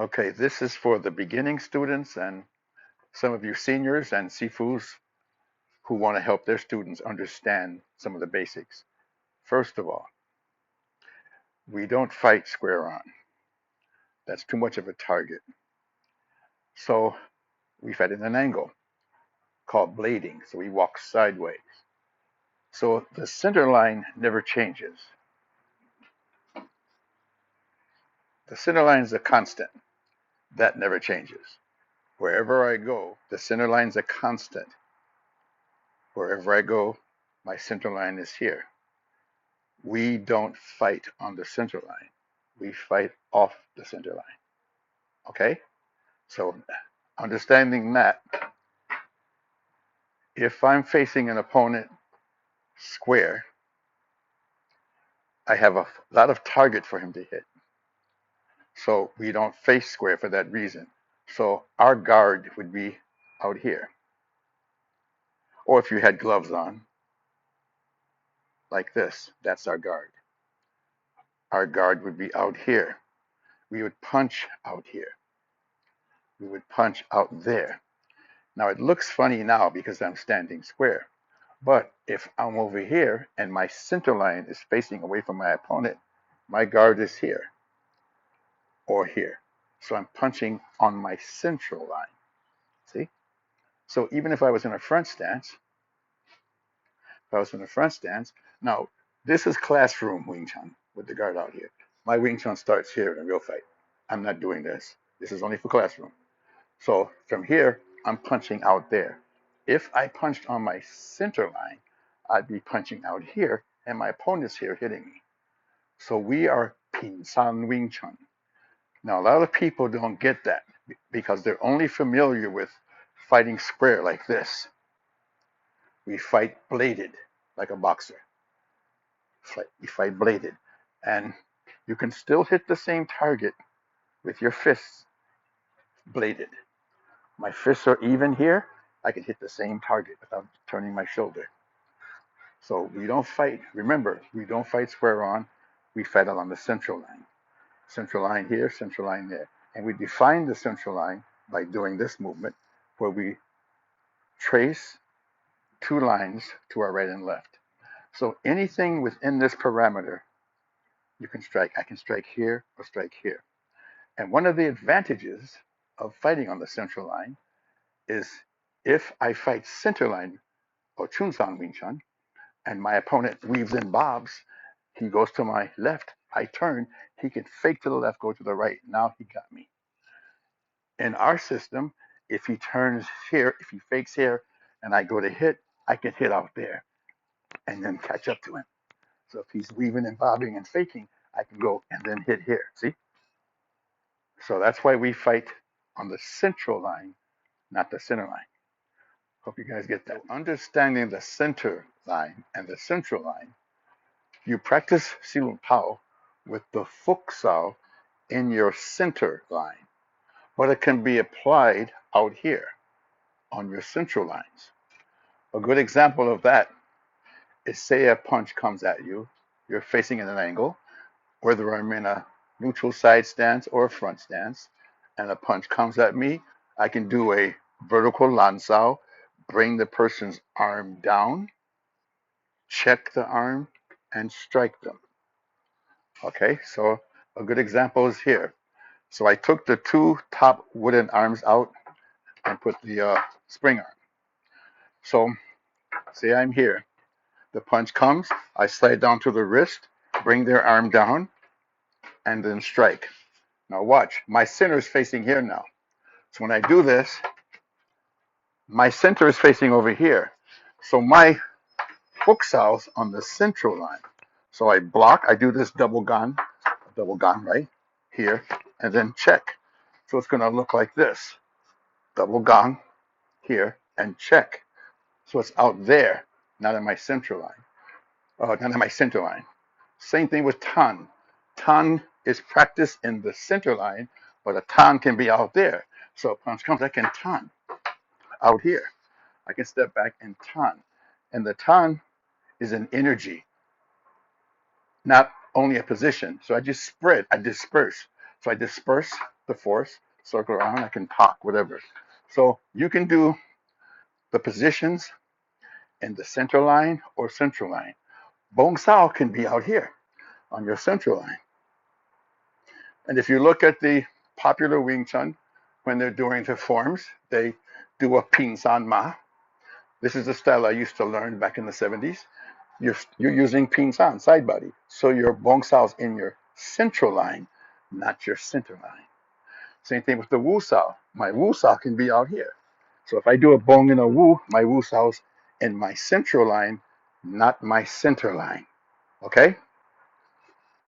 Okay, this is for the beginning students and some of you seniors and Sifus who want to help their students understand some of the basics. First of all, we don't fight square on. That's too much of a target. So we fight at an angle called blading. So we walk sideways. So the center line never changes. The center line is a constant. That never changes. Wherever I go, the center line is a constant. Wherever I go, my center line is here. We don't fight on the center line. We fight off the center line. Okay? So understanding that, if I'm facing an opponent square, I have a lot of target for him to hit. So we don't face square for that reason. So our guard would be out here. Or if you had gloves on, like this, that's our guard. Our guard would be out here. We would punch out here. We would punch out there. Now it looks funny now because I'm standing square. But if I'm over here and my center line is facing away from my opponent, my guard is here or here. So I'm punching on my central line. See? So even if I was in a front stance, now this is classroom Wing Chun with the guard out here. My Wing Chun starts here in a real fight. I'm not doing this. This is only for classroom. So from here, I'm punching out there. If I punched on my center line, I'd be punching out here, and my opponent's here hitting me. So we are Pinsan Wing Chun. Now, a lot of people don't get that because they're only familiar with fighting square like this. We fight bladed like a boxer. We fight bladed. And you can still hit the same target with your fists bladed. My fists are even here. I can hit the same target without turning my shoulder. So we don't fight. Remember, we don't fight square on. We fight along the central line. Central line here, central line there. And we define the central line by doing this movement where we trace two lines to our right and left. So anything within this parameter, you can strike. I can strike here or strike here. And one of the advantages of fighting on the central line is if I fight center line or Chun San Wing Chun, and my opponent weaves and bobs, he goes to my left, I turn, he can fake to the left, go to the right. Now he got me. In our system, if he turns here, if he fakes here, and I go to hit, I can hit out there and then catch up to him. So if he's weaving and bobbing and faking, I can go and then hit here. See? So that's why we fight on the central line, not the center line. Hope you guys get that. So understanding the center line and the central line, you practice Silun Pao with the Fuk Sao in your center line, but it can be applied out here on your central lines. A good example of that is say a punch comes at you, you're facing at an angle, whether I'm in a neutral side stance or a front stance, and a punch comes at me, I can do a vertical lansao, bring the person's arm down, check the arm, and strike them. Okay, so a good example is here. So I took the two top wooden arms out and put the spring arm. So say I'm here. The punch comes, I slide down to the wrist, bring their arm down, and then strike. Now watch, my center is facing here now. So when I do this, my center is facing over here. So my hook sau's on the central line. So I block, I do this double gun, right, here, and then check. So it's gonna look like this. Double gong here and check. So it's out there, not in my central line. Not in my center line. Same thing with tan. Tan is practiced in the center line, but a tan can be out there. So if punch comes, I can tan out here. I can step back and tan. And the tan is an energy, not only a position. So I just spread, I disperse. So I disperse the force, circle around, I can talk, whatever. So you can do the positions in the center line or central line. Bong Sao can be out here on your central line. And if you look at the popular Wing Chun, when they're doing the forms, they do a Pin San Ma. This is the style I used to learn back in the 70s. You're using Pin San, side body. So your Bong Sao's in your central line, not your center line. Same thing with the Wu Sao. My Wu Sao can be out here. So if I do a Bong and a Wu, my Wu Sao's in my central line, not my center line. Okay?